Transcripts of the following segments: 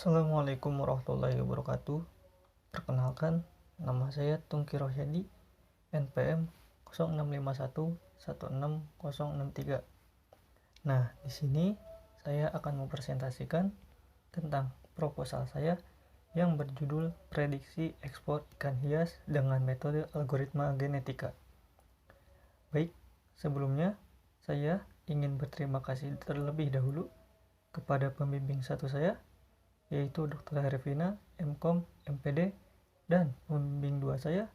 Assalamualaikum warahmatullahi wabarakatuh. Perkenalkan, nama saya Tungki Rohyadi, NPM 0651160063. Nah, di sini saya akan mempresentasikan tentang proposal saya yang berjudul Prediksi Ekspor Ikan Hias dengan Metode Algoritma Genetika. Baik, sebelumnya saya ingin berterima kasih terlebih dahulu kepada pembimbing satu saya, yaitu Dr. Hervina, MKom, MPD, dan pembimbing dua saya,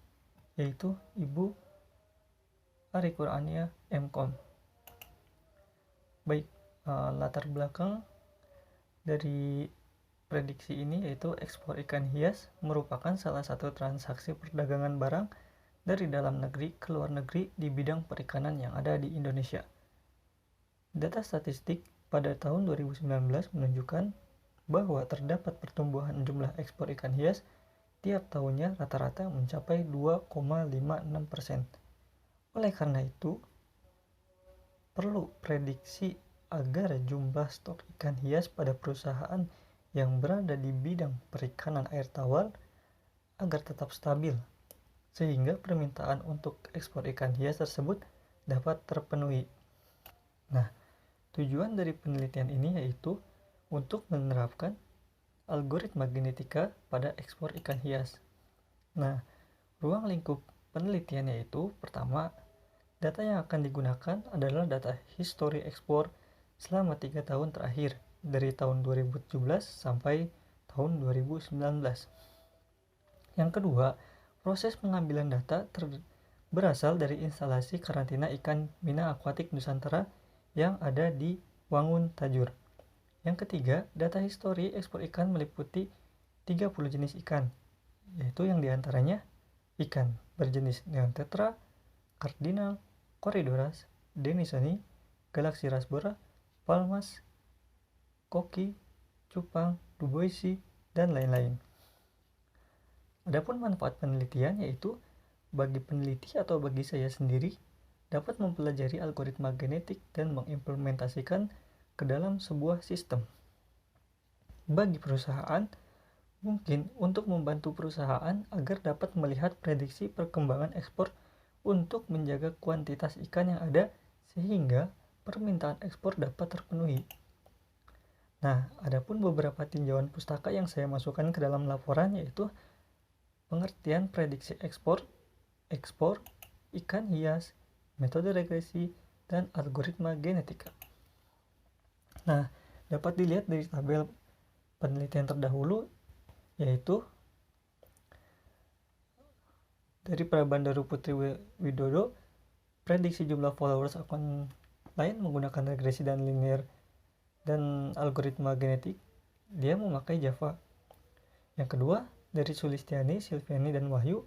yaitu Ibu Ari Qurania, MKom. Baik, latar belakang dari prediksi ini yaitu ekspor ikan hias merupakan salah satu transaksi perdagangan barang dari dalam negeri ke luar negeri di bidang perikanan yang ada di Indonesia. Data statistik pada tahun 2019 menunjukkan bahwa terdapat pertumbuhan jumlah ekspor ikan hias tiap tahunnya rata-rata mencapai 2,56%. Oleh karena itu, perlu prediksi agar jumlah stok ikan hias pada perusahaan yang berada di bidang perikanan air tawar agar tetap stabil, sehingga permintaan untuk ekspor ikan hias tersebut dapat terpenuhi. Nah, tujuan dari penelitian ini yaitu untuk menerapkan algoritma genetika pada ekspor ikan hias. Nah, ruang lingkup penelitian yaitu pertama, data yang akan digunakan adalah data histori ekspor selama 3 tahun terakhir dari tahun 2017 sampai tahun 2019. Yang kedua, proses pengambilan data berasal dari instalasi karantina ikan Mina Aquatic Nusantara yang ada di Wangun, Tajur. Yang ketiga, data histori ekspor ikan meliputi 30 jenis ikan, yaitu yang diantaranya ikan berjenis neon tetra, cardinal, corydoras, denisoni, galaxy rasbora, palmas, koki, cupang, duboisi, dan lain-lain. Adapun manfaat penelitian yaitu bagi peneliti atau bagi saya sendiri dapat mempelajari algoritma genetik dan mengimplementasikan ke dalam sebuah sistem. Bagi perusahaan, mungkin untuk membantu perusahaan agar dapat melihat prediksi perkembangan ekspor untuk menjaga kuantitas ikan yang ada sehingga permintaan ekspor dapat terpenuhi. Nah, adapun beberapa tinjauan pustaka yang saya masukkan ke dalam laporan yaitu pengertian prediksi ekspor ikan hias, metode regresi, dan algoritma genetika. Nah, dapat dilihat dari tabel penelitian terdahulu yaitu dari Prabandaru Putri Widodo, prediksi jumlah followers akun lain menggunakan regresi dan linear dan algoritma genetik, dia memakai Java. Yang kedua, dari Sulistiani, Silviani, dan Wahyu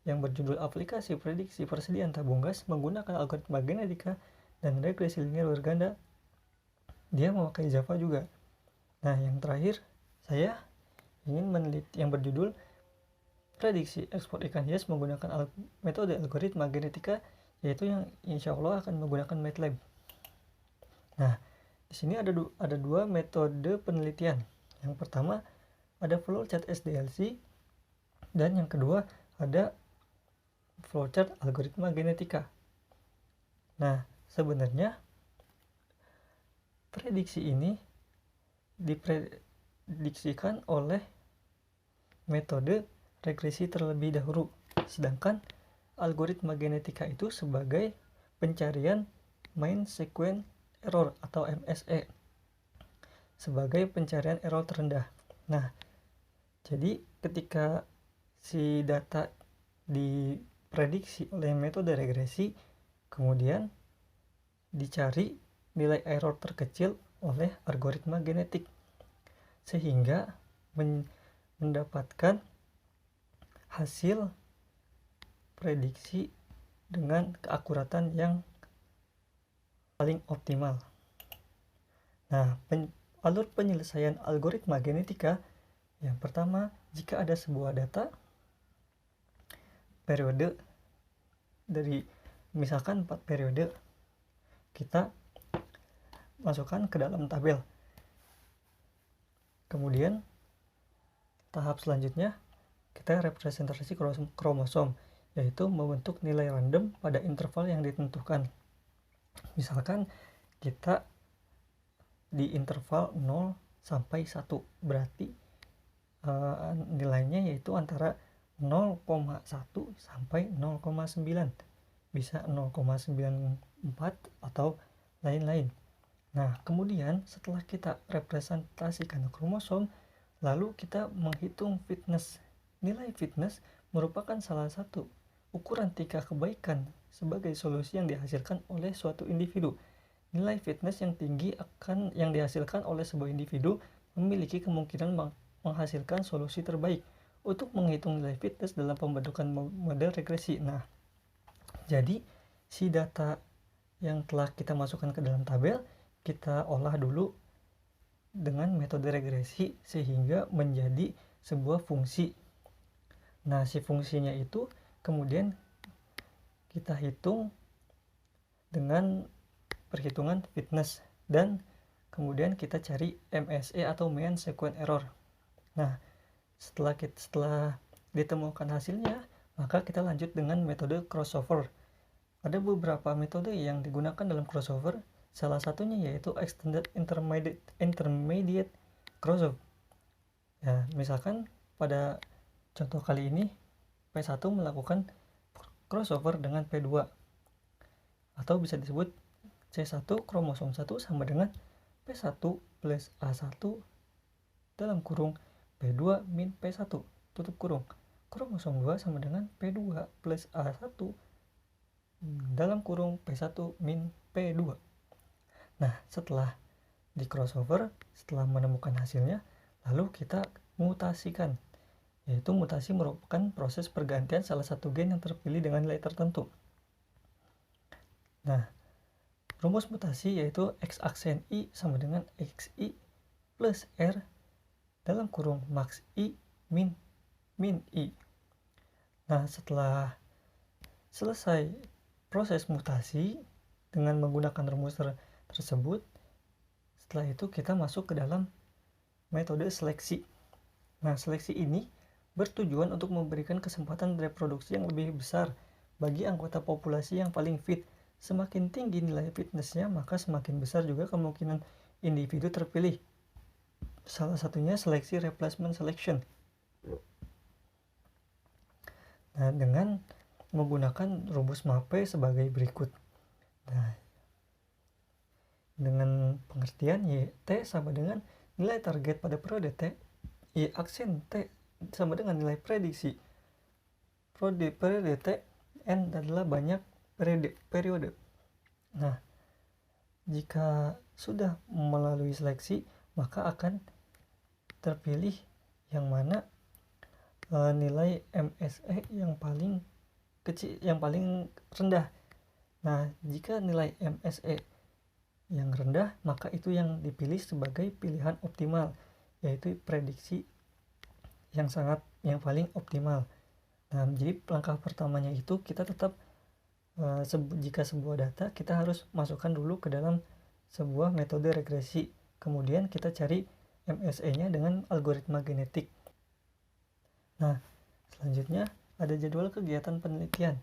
yang berjudul aplikasi prediksi persediaan tabung gas menggunakan algoritma genetika dan regresi linear berganda, dia memakai Java juga. Nah, yang terakhir, saya ingin meneliti yang berjudul prediksi ekspor ikan hias menggunakan metode algoritma genetika, yaitu yang insya Allah akan menggunakan MATLAB. Nah, di sini ada dua metode penelitian. Yang pertama ada flowchart SDLC dan yang kedua ada flowchart algoritma genetika. Nah, sebenarnya prediksi ini diprediksikan oleh metode regresi terlebih dahulu, sedangkan algoritma genetika itu sebagai pencarian mean sequence error atau MSE, sebagai pencarian error terendah. Nah, jadi ketika si data diprediksi oleh metode regresi, kemudian dicari nilai error terkecil oleh algoritma genetik, sehingga mendapatkan hasil prediksi dengan keakuratan yang paling optimal. Nah, alur penyelesaian algoritma genetika yang pertama, jika ada sebuah data periode dari misalkan 4 periode, kita masukkan ke dalam tabel. Kemudian tahap selanjutnya kita representasi kromosom, yaitu membentuk nilai random pada interval yang ditentukan. Misalkan kita di interval 0 sampai 1, berarti nilainya yaitu antara 0,1 sampai 0,9, bisa 0,94 atau lain-lain. Nah, kemudian setelah kita representasikan kromosom, lalu kita menghitung fitness. Nilai fitness merupakan salah satu ukuran tingkah kebaikan sebagai solusi yang dihasilkan oleh suatu individu. Nilai fitness yang tinggi yang dihasilkan oleh sebuah individu memiliki kemungkinan menghasilkan solusi terbaik untuk menghitung nilai fitness dalam pembentukan model regresi. Nah, jadi si data yang telah kita masukkan ke dalam tabel kita olah dulu dengan metode regresi sehingga menjadi sebuah fungsi. Nah, si fungsinya itu kemudian kita hitung dengan perhitungan fitness dan kemudian kita cari MSE atau mean sequence error. Nah, setelah ditemukan hasilnya, maka kita lanjut dengan metode crossover. Ada beberapa metode yang digunakan dalam crossover. Salah satunya yaitu extended intermediate crossover. Ya, misalkan pada contoh kali ini P1 melakukan crossover dengan P2, atau bisa disebut C1 kromosom 1 sama dengan P1 plus A1 dalam kurung P2 min P1 tutup kurung. Kromosom 2 sama dengan P2 plus A1 dalam kurung P1 min P2. Nah, setelah di crossover, setelah menemukan hasilnya, lalu kita mutasikan, yaitu mutasi merupakan proses pergantian salah satu gen yang terpilih dengan nilai tertentu. Nah, rumus mutasi yaitu X aksen I sama dengan XI plus R dalam kurung max I min I. Nah, setelah selesai proses mutasi dengan menggunakan rumus tersebut, setelah itu kita masuk ke dalam metode seleksi. Nah, seleksi ini bertujuan untuk memberikan kesempatan reproduksi yang lebih besar bagi anggota populasi yang paling fit. Semakin tinggi nilai fitnessnya, maka semakin besar juga kemungkinan individu terpilih. Salah satunya seleksi replacement selection. Nah, dengan menggunakan rumus MAPE sebagai berikut. Nah, dengan pengertian YT sama dengan nilai target pada periode T, Y aksen T sama dengan nilai prediksi periode T, N adalah banyak periode. Nah, jika sudah melalui seleksi, maka akan terpilih yang mana nilai MSE yang paling kecil, yang paling rendah. Nah, jika nilai MSE yang rendah, maka itu yang dipilih sebagai pilihan optimal, yaitu prediksi yang paling optimal. Nah, jadi langkah pertamanya itu kita tetap jika sebuah data kita harus masukkan dulu ke dalam sebuah metode regresi, kemudian kita cari MSE-nya dengan algoritma genetik. Nah, selanjutnya ada jadwal kegiatan penelitian.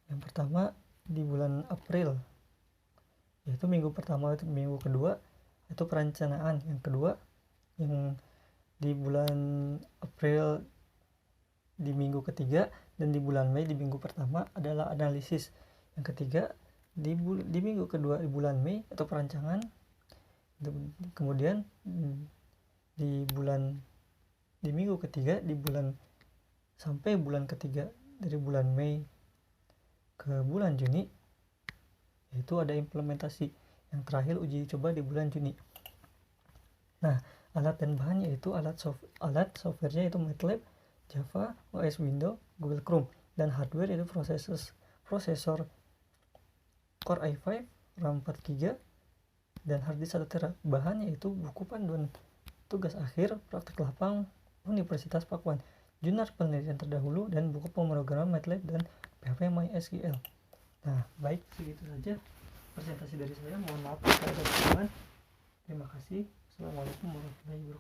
Yang pertama di bulan April, yaitu minggu pertama itu minggu kedua itu perencanaan, yang kedua yang di bulan April di minggu ketiga, dan di bulan Mei di minggu pertama adalah analisis. Yang ketiga di minggu kedua di bulan Mei atau perancangan. Kemudian di minggu ketiga sampai bulan ketiga dari bulan Mei ke bulan Juni, yaitu ada implementasi. Yang terakhir uji coba di bulan Juni. Nah, alat dan bahan yaitu alat softwarenya yaitu MATLAB, Java, OS Windows, Google Chrome, dan hardware yaitu prosesor Core i5, RAM 4GB, dan harddisk 1 TB. Bahan yaitu buku panduan tugas akhir praktik lapang Universitas Pakuan, jurnal penelitian terdahulu, dan buku pemrograman MATLAB dan PHP MySQL. Nah, baik, segitu saja presentasi dari saya. Mohon maaf jika ada kesalahan. Terima kasih. Assalamualaikum warahmatullahi wabarakatuh.